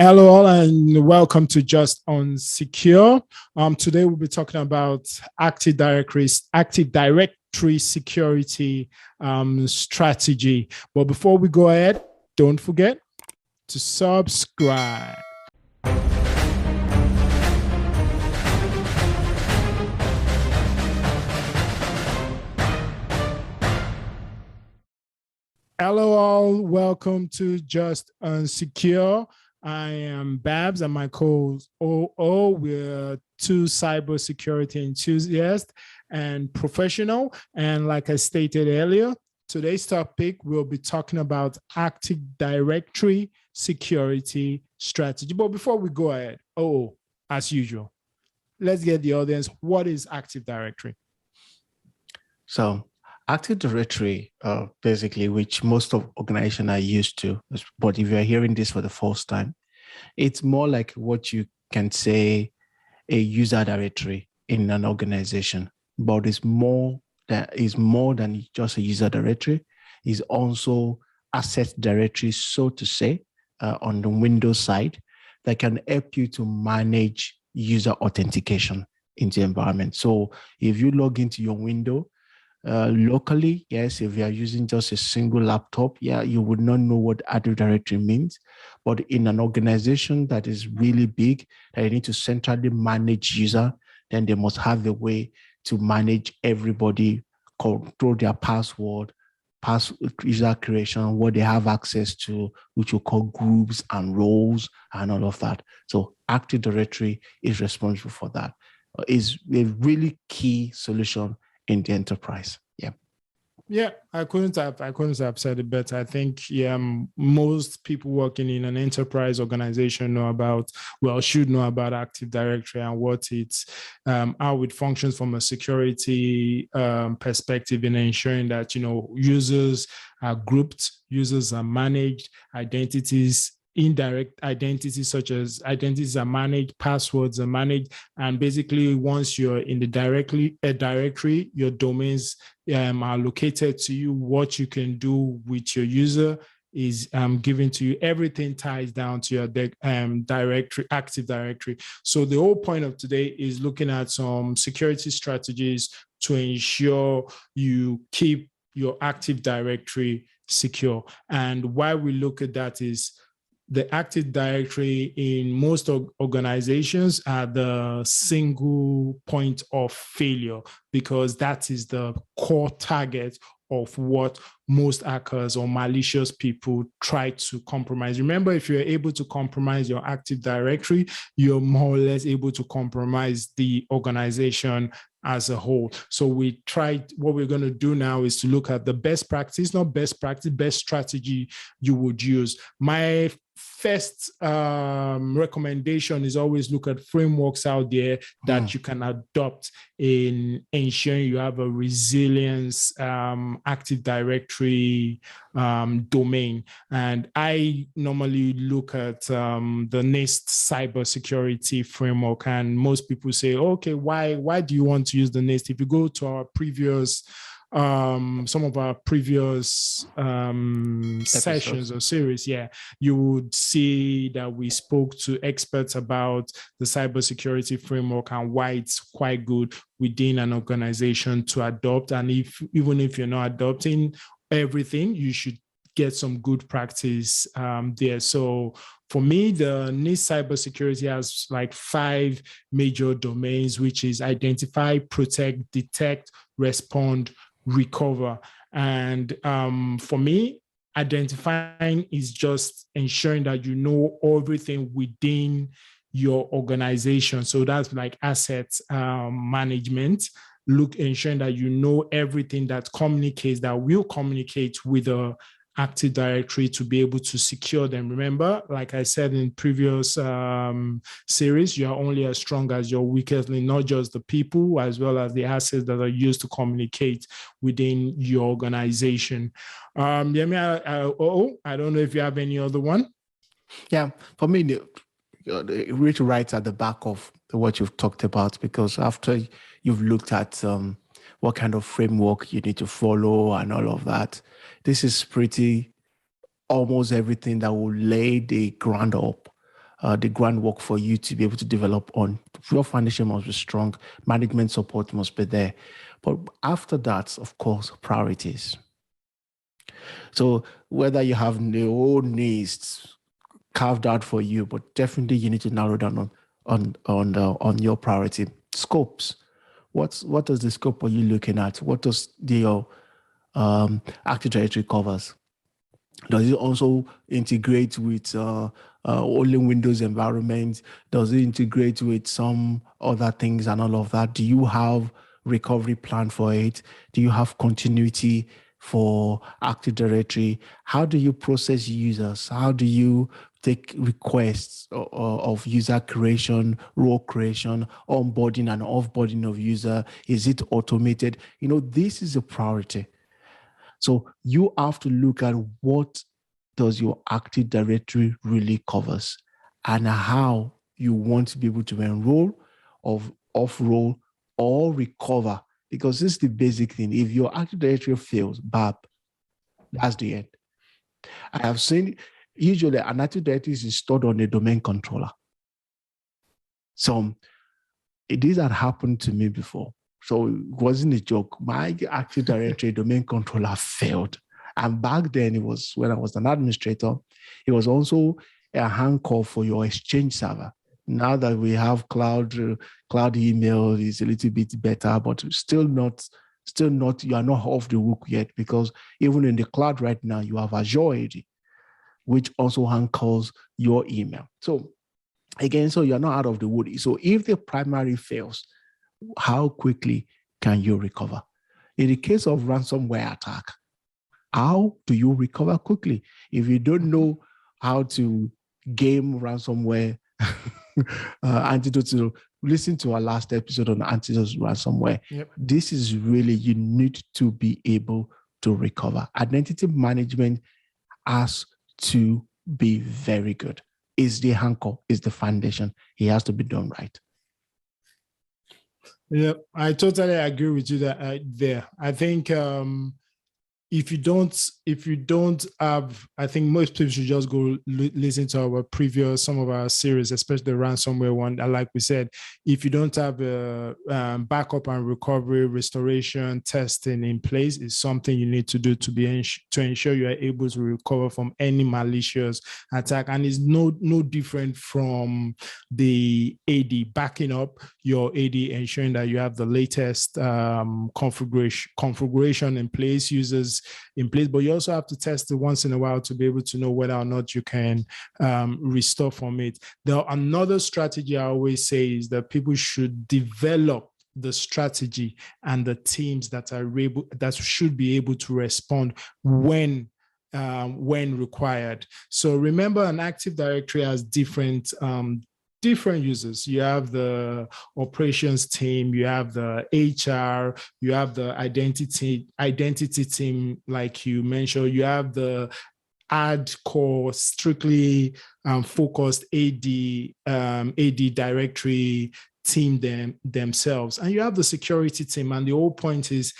Hello, all, and welcome to Just Unsecure. Today we'll be talking about Active Directory security strategy. But before we go ahead, don't forget to subscribe. Hello, all. Welcome to Just Unsecure. I am Babs and my co-host OO. We're two cybersecurity enthusiasts and professional. And like I stated earlier, today's topic, we'll be talking about Active Directory security strategy. But before we go ahead, as usual, let's get the audience. What is Active Directory? So Active Directory, basically, which most of organizations are used to, but if you're hearing this for the first time, it's more like what you can say a user directory in an organization, but it's more than just a user directory. It's also asset directory, so to say, on the Windows side, that can help you to manage user authentication in the environment. So if you log into your window, locally, yes, if you are using just a single laptop, you would not know what Active Directory means. But in an organization that is really big, that you need to centrally manage user, then they must have a way to manage everybody, control their password, user creation, what they have access to, which we call groups and roles and all of that. So Active Directory is responsible for that. Is a really key solution in the enterprise. Yeah, I couldn't have said it better. I think most people working in an enterprise organization should know about Active Directory and what it's how it functions from a security perspective in ensuring that users are grouped, users are managed, indirect identities such as identities are managed, passwords are managed, and basically once you're in the directory, your domains are located to you. What you can do with your user is given to you. Everything ties down to your directory, Active Directory. So the whole point of today is looking at some security strategies to ensure you keep your Active Directory secure. And why we look at that is the Active Directory in most organizations are the single point of failure, because that is the core target of what most hackers or malicious people try to compromise. Remember, if you're able to compromise your Active Directory, you're more or less able to compromise the organization as a whole. So what we're going to do now is to look at the best strategy you would use. My first recommendation is always look at frameworks out there that you can adopt in ensuring you have a resilience Active Directory domain. And I normally look at the NIST Cybersecurity framework, and most people say, okay, why do you want to use the NIST? If you go to our previous some of our previous sessions or series, you would see that we spoke to experts about the cybersecurity framework and why it's quite good within an organization to adopt. And even if you're not adopting everything, you should get some good practice there. So for me, the NIST cybersecurity has like 5 major domains, which is identify, protect, detect, respond, recover. And for me, identifying is just ensuring that you know everything within your organization. So that's like assets management. Ensuring that you know everything that will communicate with a Active Directory to be able to secure them. Remember, like I said in previous series, you are only as strong as your weakest link, not just the people, as well as the assets that are used to communicate within your organization. I don't know if you have any other one. Yeah, for me, read right at the back of what you've talked about, because after you've looked at what kind of framework you need to follow and all of that, this is pretty almost everything that will lay the ground up the groundwork for you to be able to develop on. Your foundation must be strong. Management support must be there. But after that, of course, priorities. So whether you have the whole needs carved out for you, but definitely you need to narrow down on your priority scopes. What does the scope are you looking at? What does the Active Directory covers? Does it also integrate with only Windows environments? Does it integrate with some other things and all of that? Do you have recovery plan for it? Do you have continuity for Active Directory? How do you process users? How do you take requests of user creation, role creation, onboarding and offboarding of user? Is it automated? This is a priority. So you have to look at what does your Active Directory really covers and how you want to be able to enroll, off-roll, or recover. Because this is the basic thing. If your Active Directory fails, BAP, that's the end. I have seen usually an Active Directory is stored on a domain controller. So this had happened to me before. So it wasn't a joke. My Active Directory domain controller failed. And back then, it was when I was an administrator, it was also a handcall for your Exchange server. Now that we have cloud email is a little bit better, but still not, you are not off the hook yet, because even in the cloud right now, you have Azure AD, which also handcalls your email. So again, so you're not out of the wood. So if the primary fails, how quickly can you recover? In the case of ransomware attack, how do you recover quickly? If you don't know how to game ransomware, antidote to, listen to our last episode on antidote to ransomware. Yep. This is really, you need to be able to recover. Identity management has to be very good. Is the anchor, is the foundation. It has to be done right. Yeah, I totally agree with you there. I think if you don't have, I think most people should just go listen to some of our series, especially the ransomware one. Like we said, if you don't have a backup and recovery, restoration, testing in place, is something you need to do to ensure you are able to recover from any malicious attack. And it's no different from the AD, backing up your AD, ensuring that you have the latest configuration in place, users in place, but you also have to test it once in a while to be able to know whether or not you can restore from it. Another strategy I always say is that people should develop the strategy and the teams that should be able to respond when required. So remember, an Active Directory has different users. You have the operations team, you have the HR, you have the identity team, like you mentioned, you have the core, strictly focused AD directory team themselves. And you have the security team. And the whole point is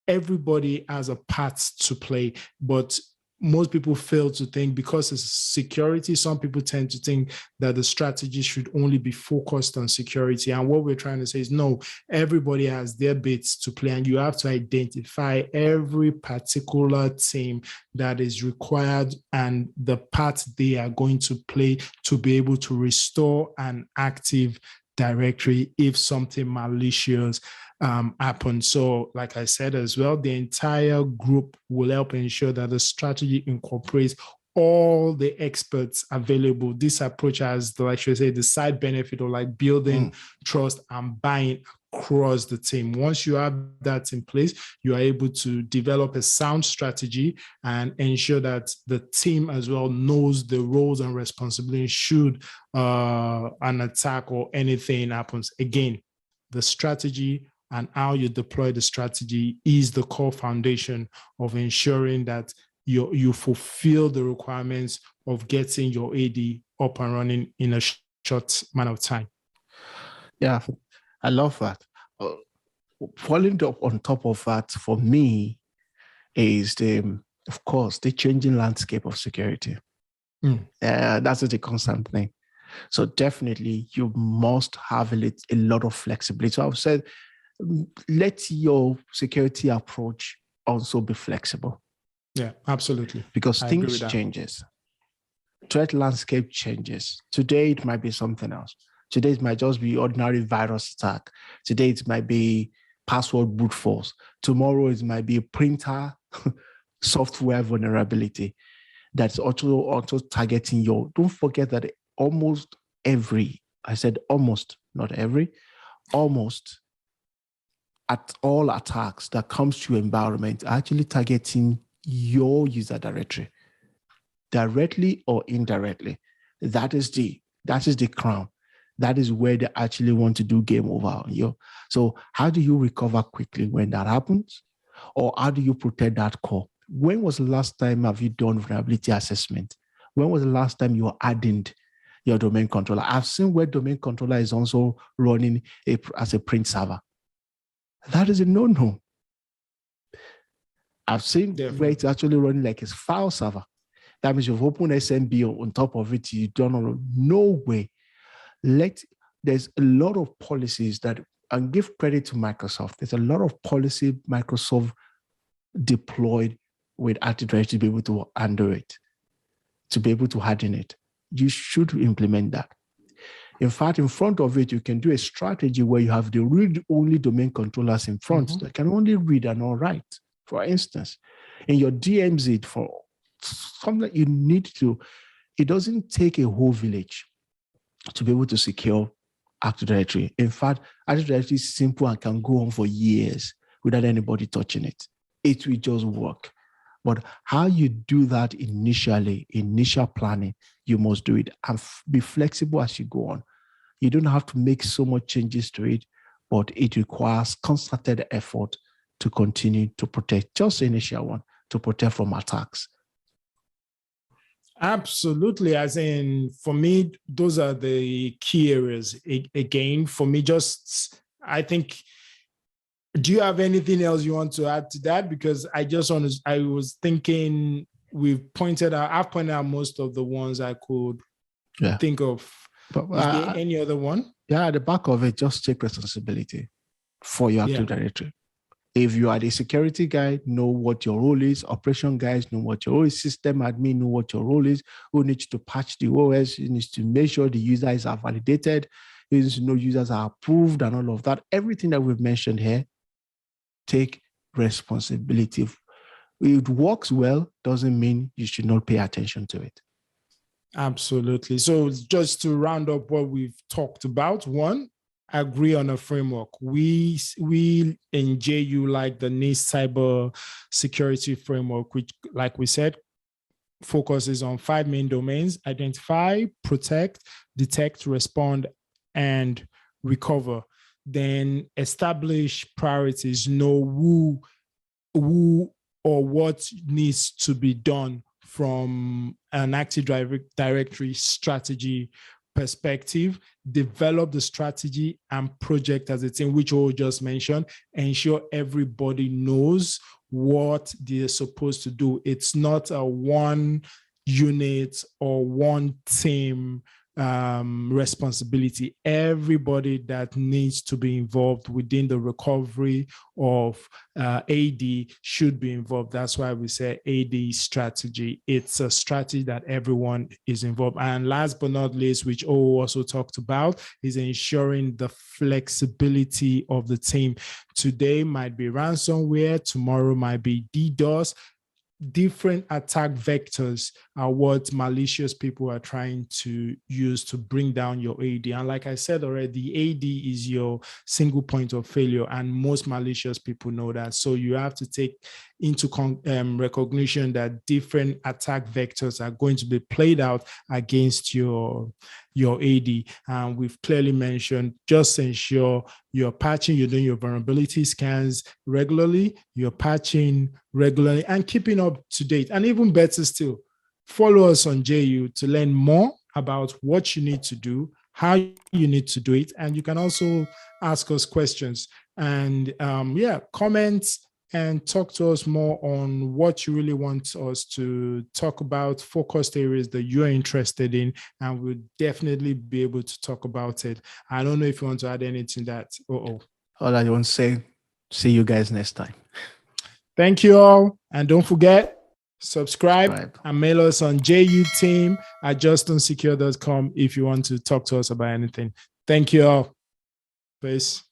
everybody has a part to play, but most people fail to think, because it's security, some people tend to think that the strategy should only be focused on security. And what we're trying to say is, no, everybody has their bits to play, and you have to identify every particular team that is required and the part they are going to play to be able to restore an Active Directory if something malicious happen. So like I said as well, the entire group will help ensure that the strategy incorporates all the experts available. This approach has, like I should say, the side benefit of like building trust and buying across the team. Once you have that in place, you are able to develop a sound strategy and ensure that the team as well knows the roles and responsibilities should an attack or anything happens. Again, the strategy and how you deploy the strategy is the core foundation of ensuring that you fulfill the requirements of getting your AD up and running in a short amount of time. Yeah, I love that. Following up on top of that, for me, is of course, the changing landscape of security. That's a constant thing. So definitely you must have a lot of flexibility. So I've said, let your security approach also be flexible. Yeah, absolutely. Because I things changes. Threat landscape changes. Today it might be something else. Today it might just be ordinary virus attack. Today it might be password brute force. Tomorrow it might be a printer software vulnerability that's also targeting your. Don't forget that almost every, I said almost, not every, almost at all attacks that comes to your environment are actually targeting your user directory, directly or indirectly. That is the crown. That is where they actually want to do game over on you. So how do you recover quickly when that happens? Or how do you protect that core? When was the last time have you done vulnerability assessment? When was the last time you hardened your domain controller? I've seen where domain controller is also running as a print server. That is a no-no. I've seen where it's actually running like a file server. That means you've opened SMB on top of it. You don't know. No way. There's a lot of policies that, and give credit to Microsoft. There's a lot of policy Microsoft deployed with Active Directory to be able to handle it, to be able to harden it. You should implement that. In fact, in front of it, you can do a strategy where you have the read-only domain controllers in front that can only read and not write. For instance, in your DMZ, for something you need to, it doesn't take a whole village to be able to secure Active Directory. In fact, Active Directory is simple and can go on for years without anybody touching it. It will just work. But how you do that initially, initial planning, you must do it and be flexible as you go on. You don't have to make so much changes to it, but it requires concerted effort to continue to protect, just the initial one, to protect from attacks. Absolutely. As in, for me, those are the key areas. Again, for me, I think, do you have anything else you want to add to that? Because I was thinking I've pointed out most of the ones I could think of. But, is there any other one? Yeah, at the back of it, just take responsibility for your Active Directory. If you are the security guy, know what your role is. Operation guys know what your role is. System admin know what your role is. Who needs to patch the OS? Who needs to make sure the users are validated? Who needs to know users are approved and all of that. Everything that we've mentioned here, take responsibility. It works well, doesn't mean you should not pay attention to it. Absolutely. So just to round up what we've talked about, one, agree on a framework. We in JU like the NIST Cybersecurity framework, which, like we said, focuses on 5 main domains: identify, protect, detect, respond, and recover. Then establish priorities, know who or what needs to be done from an Active Directory strategy perspective. Develop the strategy and project as a team, which we just mentioned. Ensure everybody knows what they're supposed to do. It's not a one unit or one team responsibility. Everybody that needs to be involved within the recovery of AD should be involved. That's why we say AD strategy. It's a strategy that everyone is involved. And last but not least, which O also talked about, is ensuring the flexibility of the team. Today might be ransomware, tomorrow might be DDoS. Different attack vectors are what malicious people are trying to use to bring down your AD. And like I said already, AD is your single point of failure, and most malicious people know that. So you have to take into recognition that different attack vectors are going to be played out against your AD. And we've clearly mentioned, just ensure you're patching, you're doing your vulnerability scans regularly, you're patching regularly and keeping up to date. And even better still, follow us on JU to learn more about what you need to do, how you need to do it. And you can also ask us questions and comment and talk to us more on what you really want us to talk about, focused areas that you're interested in, and we'll definitely be able to talk about it. I don't know if you want to add anything to that. All I want to say, see you guys next time. Thank you all. And don't forget, subscribe and mail us on juteam@justunsecure.com if you want to talk to us about anything. Thank you all. Peace.